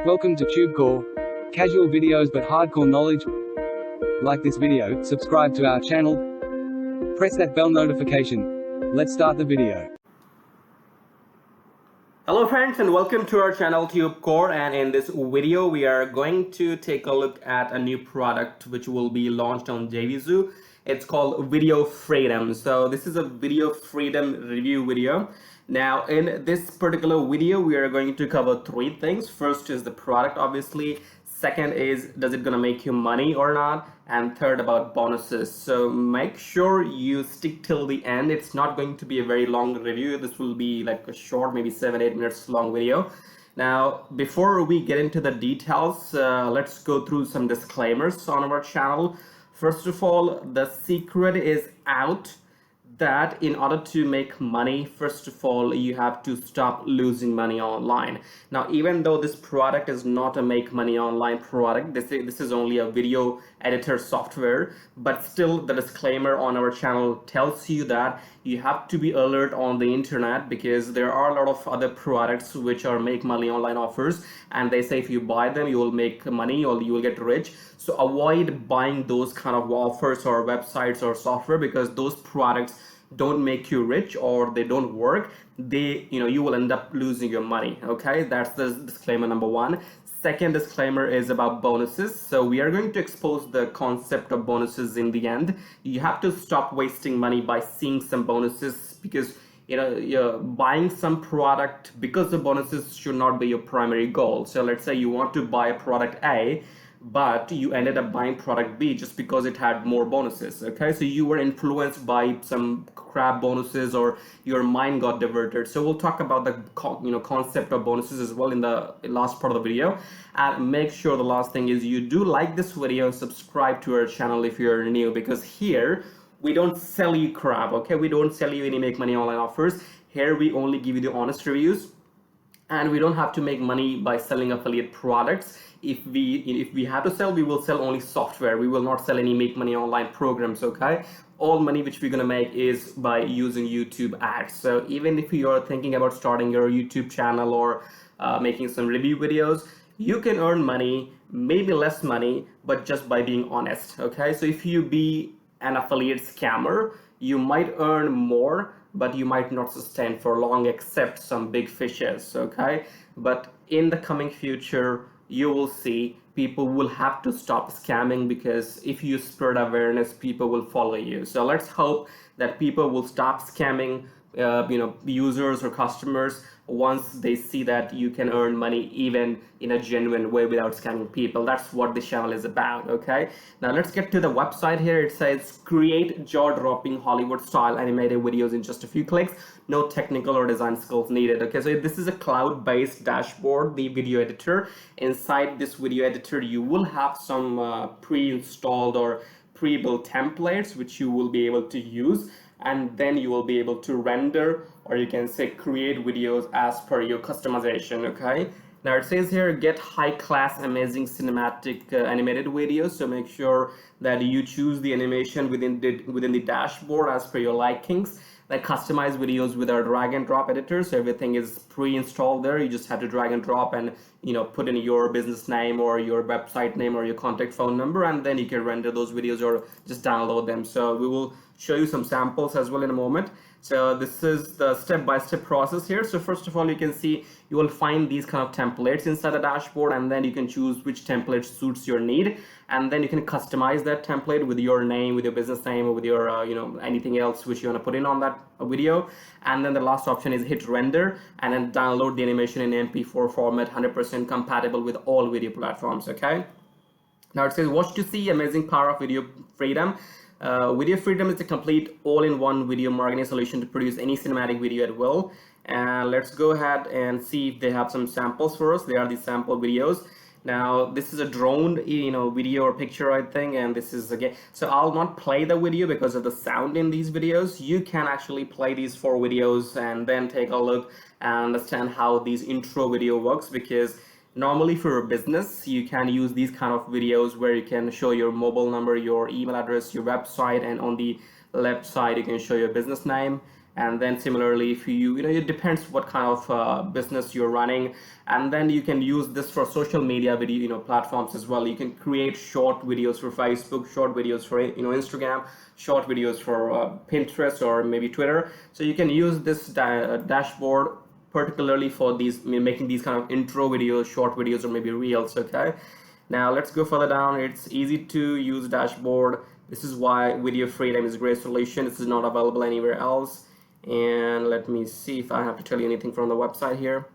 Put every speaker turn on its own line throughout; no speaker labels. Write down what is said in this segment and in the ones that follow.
Welcome to TubeCore. Casual videos but hardcore knowledge. Like this video, subscribe to our channel, press that bell notification. Let's start the video.
Hello friends, and welcome to our channel TubeCore, and in this video we are going to take a look at a new product which will be launched on jvzoo. It's called Video Freedom. So this is a video freedom review video. Now in this particular video we are going to cover three things. First is the product, obviously. Second is, does it gonna make you money or not? And third, about bonuses. So make sure you stick till the end. It's not going to be a very long review. This will be like a short, maybe 7-8 minutes long video. Now before we get into the details, let's go through some disclaimers on our channel. First of all, the secret is out that in order to make money, first of all, you have to stop losing money online. Now, even though this product is not a make money online product, this is only a video editor software, but still the disclaimer on our channel tells you that you have to be alert on the internet, because there are a lot of other products which are make money online offers, and they say if you buy them you will make money or you will get rich. So avoid buying those kind of offers or websites or software, because those products don't make you rich or they don't work. You will end up losing your money. Okay, that's the disclaimer number one. Second disclaimer is about bonuses. So we are going to expose the concept of bonuses in the end. You have to stop wasting money by seeing some bonuses, because you're buying some product because the bonuses should not be your primary goal. So let's say you want to buy a product A, but you ended up buying product B just because it had more bonuses. Okay, so you were influenced by some crap bonuses, or your mind got diverted. So we'll talk about the concept of bonuses as well in the last part of the video. And make sure the last thing is you do like this video and subscribe to our channel if you're new, because here we don't sell you crap. Okay, we don't sell you any make money online offers. Here we only give you the honest reviews, and we don't have to make money by selling affiliate products. If we have to sell, we will sell only software. We will not sell any make money online programs. Okay, all money which we're gonna make is by using YouTube ads. So even if you are thinking about starting your YouTube channel or making some review videos, you can earn money, maybe less money, but just by being honest. Okay, so if you be an affiliate scammer, you might earn more, but you might not sustain for long, except some big fishes. Okay, but in the coming future you will see people will have to stop scamming, because if you spread awareness, people will follow you. So let's hope that people will stop scamming users or customers once they see that you can earn money even in a genuine way without scamming people. That's what this channel is about. Okay, now let's get to the website. Here it says create jaw-dropping Hollywood style animated videos in just a few clicks, no technical or design skills needed. Okay, so this is a cloud-based dashboard, the video editor. Inside this video editor you will have some pre-installed or pre-built templates which you will be able to use, and then you will be able to render, or you can say create videos as per your customization. Okay, now it says here get high-class amazing cinematic animated videos. So make sure that you choose the animation within the dashboard as per your likings. Like customized videos with our drag and drop editor, so everything is pre-installed there. You just have to drag and drop and put in your business name or your website name or your contact phone number, and then you can render those videos or just download them. So we will show you some samples as well in a moment. So this is the step-by-step process here. So first of all, you can see you will find these kind of templates inside the dashboard, and then you can choose which template suits your need, and then you can customize that template with your name, with your business name, or with your anything else which you want to put in on that video. And then the last option is hit render, and then download the animation in MP4 format, 100% compatible with all video platforms. Okay, now it says watch to see amazing power of video freedom. Video Freedom is a complete all-in-one video marketing solution to produce any cinematic video at will. And let's go ahead and see if they have some samples for us. They are the sample videos. Now this is a drone video or picture, I think, and this is again, so I'll not play the video because of the sound in these videos. You can actually play these 4 videos and then take a look and understand how these intro video works, because normally for a business you can use these kind of videos where you can show your mobile number, your email address, your website, and on the left side you can show your business name, And then similarly, if it depends what kind of business you're running. And then you can use this for social media video platforms as well. You can create short videos for Facebook, short videos for Instagram, short videos for Pinterest or maybe Twitter. So you can use this dashboard particularly for these making these kind of intro videos, short videos, or maybe reels. Okay, now let's go further down. It's easy to use dashboard. This is why Video Freedom is a great solution. This is not available anywhere else. And let me see if I have to tell you anything from the website here.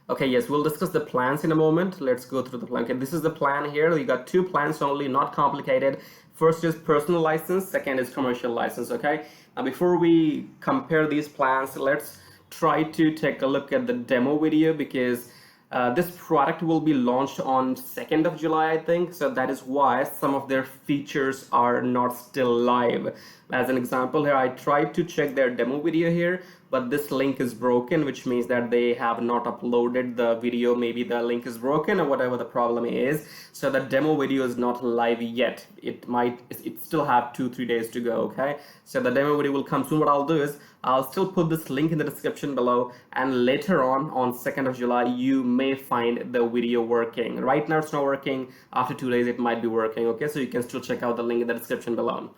Okay, yes, we'll discuss the plans in a moment. Let's go through the plan. Okay, this is the plan here. You got two plans only, not complicated. First is personal license, second is commercial license. Okay, now before we compare these plans, let's try to take a look at the demo video, because this product will be launched on 2nd of July, I think. So that is why some of their features are not still live. As an example here, I tried to check their demo video here, but this link is broken, which means that they have not uploaded the video. Maybe the link is broken or whatever the problem is. So the demo video is not live yet. It still have 2-3 days to go. Okay, so the demo video will come soon. What I'll do is I'll still put this link in the description below, and later on 2nd of July you may find the video working. Right now it's not working. After 2 days it might be working. Okay, so you can still check out the link in the description below.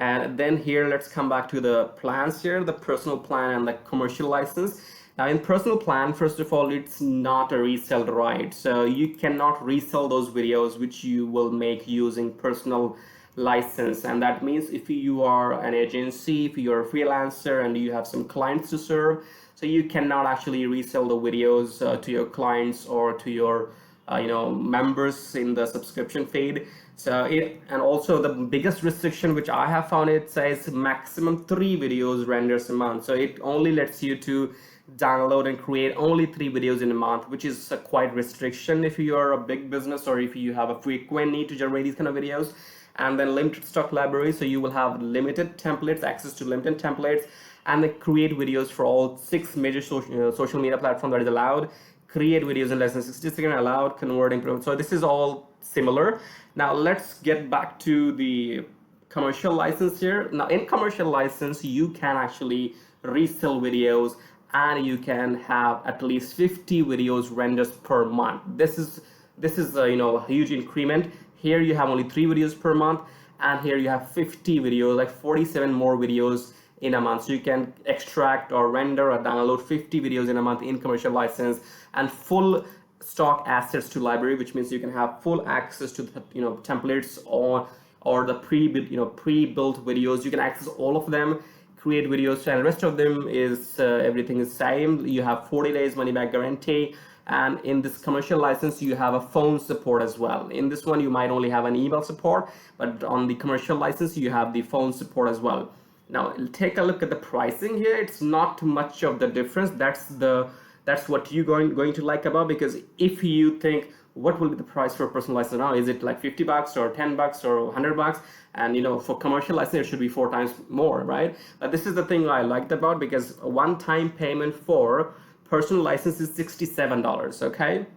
And then here, let's come back to the plans here, the personal plan and the commercial license. Now in personal plan, first of all, it's not a resale right. So you cannot resell those videos which you will make using personal license. And that means if you are an agency, if you're a freelancer and you have some clients to serve, so you cannot actually resell the videos to your clients or to your members in the subscription feed. So and also the biggest restriction which I have found, it says maximum 3 videos renders a month. So it only lets you to download and create only 3 videos in a month, which is quite restriction if you are a big business or if you have a frequent need to generate these kind of videos. And then limited stock library, so you will have limited templates, access to limited templates, and then create videos for all 6 major social media platforms that is allowed. Create videos in less than 60 seconds allowed, convert, improve. So this is all similar. Now let's get back to the commercial license here. Now in commercial license, you can actually resell videos and you can have at least 50 videos renders per month. This is a huge increment. Here you have only 3 videos per month, and here you have 50 videos, like 47 more videos in a month. So you can extract or render or download 50 videos in a month in commercial license, and full stock assets to library, which means you can have full access to the templates or the pre-built videos. You can access all of them, create videos, and the rest of them is everything is same. You have 40 days money back guarantee. And in this commercial license, you have a phone support as well. In this one, you might only have an email support, but on the commercial license, you have the phone support as well. Now, take a look at the pricing here. It's not much of the difference. That's what you're going to like about, because if you think, what will be the price for a personal license now? Is it like $50 or $10 or $100? And for commercial license, it should be 4 times more, right? But this is the thing I liked about, because a one-time payment for personal license is $67. Okay,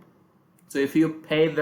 so if you pay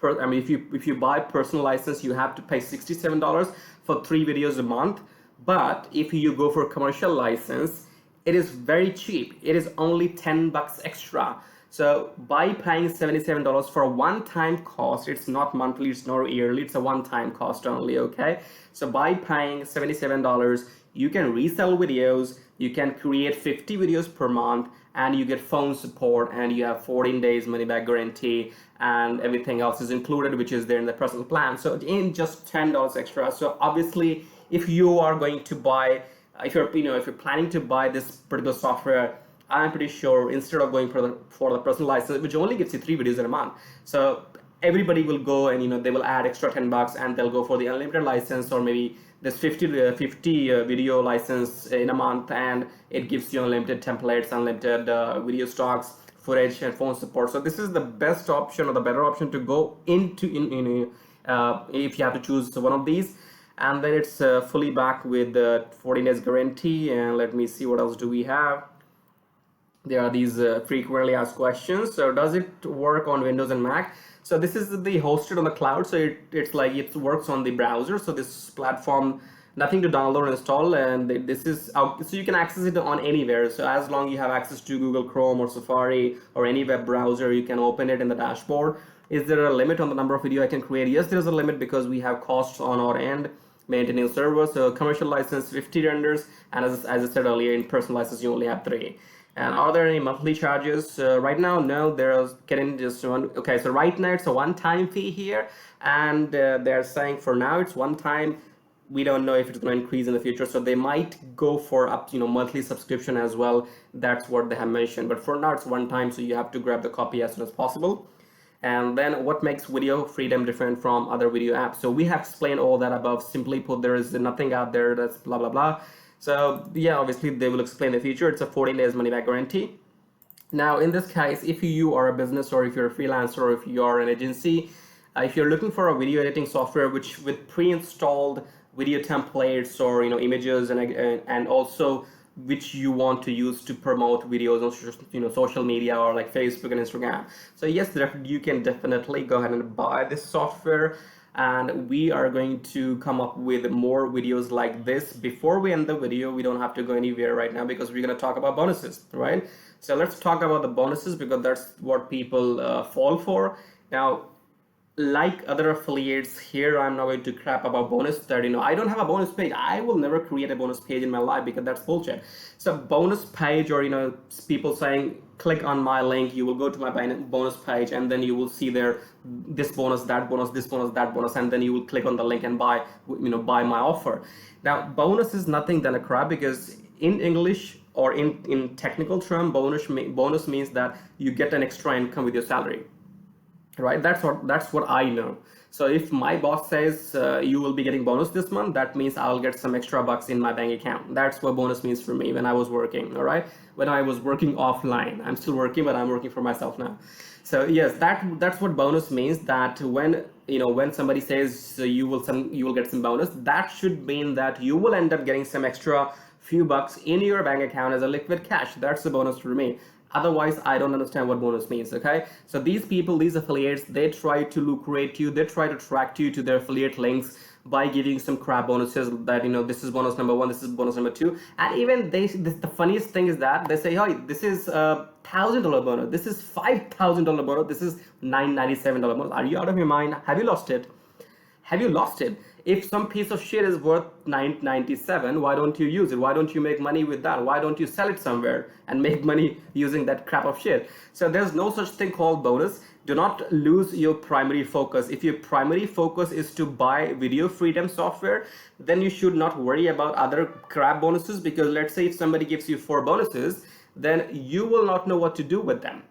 if you buy personal license, you have to pay $67 for 3 videos a month. But if you go for commercial license, it is very cheap. It is only $10 extra. So by paying $77 for a one-time cost, it's not monthly, it's not yearly, it's a one-time cost only. Okay, so by paying $77, you can resell videos, you can create 50 videos per month, and you get phone support, and you have 14 days money back guarantee, and everything else is included, which is there in the personal plan. So in just $10 extra. So obviously, if you are going to buy, if you're planning to buy this particular software, I'm pretty sure instead of going for the personal license, which only gives you 3 videos in a month, so everybody will go and they will add extra $10 and they'll go for the unlimited license, or maybe this 50 video license in a month, and it gives you unlimited templates, unlimited video stocks, footage, and phone support. So this is the best option or the better option to go into if you have to choose one of these. And then it's fully back with the 14 days guarantee. And let me see, what else do we have? There are these frequently asked questions. So does it work on Windows and Mac? So this is the hosted on the cloud, so it works on the browser. So this platform nothing to download or install, and this is so you can access it on anywhere. So as long you have access to Google Chrome or Safari or any web browser, you can open it in the dashboard. Is there a limit on the number of video I can create? Yes, there is a limit because we have costs on our end maintaining servers. So commercial license 50 renders, and as I said earlier, in personal license you only have 3. And are there any monthly charges? Right now, no. They're getting just one. Okay, so right now it's a one-time fee here, and they're saying for now it's one time. We don't know if it's going to increase in the future, so they might go for up, monthly subscription as well. That's what they have mentioned. But for now, it's one time, so you have to grab the copy as soon as possible. And then what makes Video Freedom different from other video apps? So we have explained all that above. Simply put, there is nothing out there that's blah blah blah. So yeah, obviously they will explain the feature. It's a 14 days money back guarantee. Now in this case, if you are a business or if you're a freelancer or if you are an agency, if you're looking for a video editing software which with pre-installed video templates or images and also which you want to use to promote videos on social media or like Facebook and Instagram, so yes, you can definitely go ahead and buy this software, and we are going to come up with more videos like this. Before we end the video, we don't have to go anywhere right now because we're going to talk about bonuses, right? So let's talk about the bonuses because that's what people fall for. Now, like other affiliates here, I'm not going to crap about bonus that I don't have a bonus page. I will never create a bonus page in my life because that's bullshit. So bonus page, or people saying click on my link, you will go to my bonus page, and then you will see there this bonus, that bonus, this bonus, that bonus, and then you will click on the link and buy my offer. Now bonus is nothing than a crap, because in English or in technical term, bonus means that you get an extra income with your salary. Right, that's what I know. So if my boss says you will be getting bonus this month, that means I'll get some extra bucks in my bank account. That's what bonus means for me when I was working. All right, when I was working offline. I'm still working, but I'm working for myself now. So yes, that's what bonus means. That when somebody says you will get some bonus, that should mean that you will end up getting some extra few bucks in your bank account as a liquid cash. That's the bonus for me. Otherwise, I don't understand what bonus means, okay? So these people, these affiliates, they try to lucrate you, they try to attract you to their affiliate links by giving some crap bonuses that, this is bonus number 1, this is bonus number 2. And even the funniest thing is that they say, hey, this is a $1,000 bonus, this is $5,000 bonus, this is $997 bonus. Are you out of your mind? Have you lost it? Have you lost it? If some piece of shit is worth $997, why don't you use it? Why don't you make money with that? Why don't you sell it somewhere and make money using that crap of shit? So there's no such thing called bonus. Do not lose your primary focus. If your primary focus is to buy Video Freedom software, then you should not worry about other crap bonuses, because let's say if somebody gives you 4 bonuses, then you will not know what to do with them.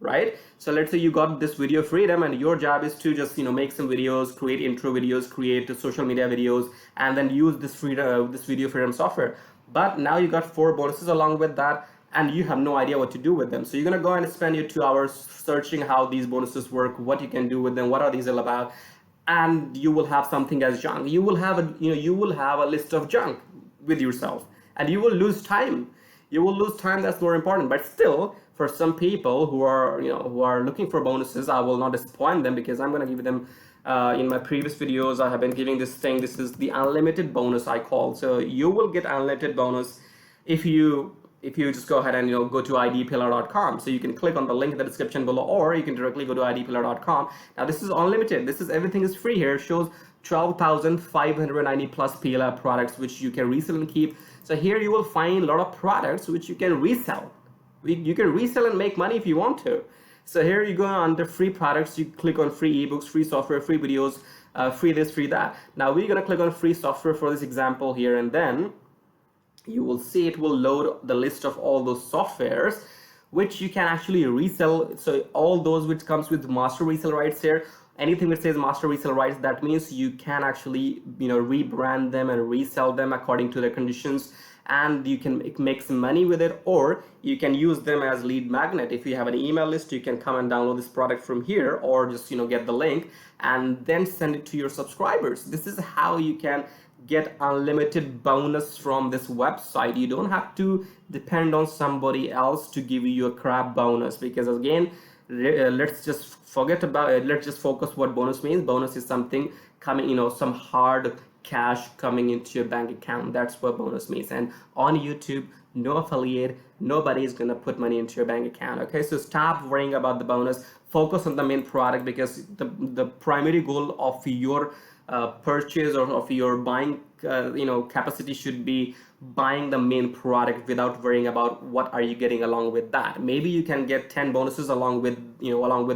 Right? So let's say you got this Video Freedom and your job is to just make some videos, create intro videos, create social media videos, and then use this Video Freedom software. But now you got 4 bonuses along with that, and you have no idea what to do with them. So you're gonna go and spend your 2 hours searching how these bonuses work, what you can do with them, what are these all about, and you will have something as junk. You will have a list of junk with yourself, and you will lose time. You will lose time. That's more important. But still, for some people who are looking for bonuses, I will not disappoint them, because I'm going to give them in my previous videos. I have been giving this thing. This is the unlimited bonus I call. So you will get unlimited bonus if you just go ahead and go to idpillar.com. So you can click on the link in the description below, or you can directly go to idpillar.com. Now this is unlimited. Everything is free here. It shows 12,590 plus PLR products which you can resell and keep. So here you will find a lot of products which you can resell. You can resell and make money if you want to. So here you go under free products, you click on free ebooks, free software, free videos, free this, free that. Now we're gonna click on free software for this example here, and then you will see it will load the list of all those softwares which you can actually resell. So all those which comes with master resale rights here, anything that says master resale rights, that means you can actually rebrand them and resell them according to their conditions, and you can make some money with it, or you can use them as lead magnet. If you have an email list, you can come and download this product from here, or just get the link and then send it to your subscribers. This is how you can get unlimited bonus from this website. You don't have to depend on somebody else to give you a crap bonus, because again, let's just forget about it. Let's just focus what bonus means. Bonus is something coming, some hard cash coming into your bank account. That's what bonus means. And on YouTube, no affiliate, nobody is gonna put money into your bank account. Okay, so stop worrying about the bonus, focus on the main product, because the primary goal of your purchase or of your buying capacity should be buying the main product without worrying about what are you getting along with that. Maybe you can get 10 bonuses along with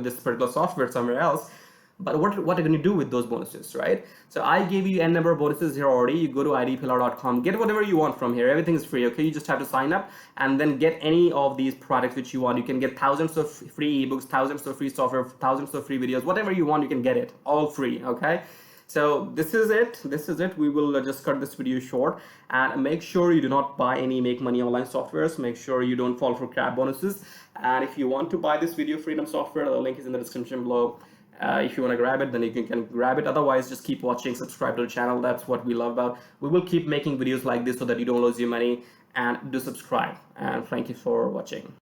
this particular software somewhere else, but what are you going to do with those bonuses, right? So I gave you n number of bonuses here already. You go to idpillar.com, get whatever you want from here. Everything is free. Okay, you just have to sign up and then get any of these products which you want. You can get thousands of free ebooks, thousands of free software, thousands of free videos, whatever you want, you can get it all free. Okay, so this is it. We will just cut this video short, and make sure you do not buy any make money online softwares. Make sure you don't fall for crap bonuses. And if you want to buy this video freedom software, the link is in the description below. If you want to grab it, then you can grab it. Otherwise, just keep watching, subscribe to the channel. That's what we love about. We will keep making videos like this so that you don't lose your money, and do subscribe. And thank you for watching.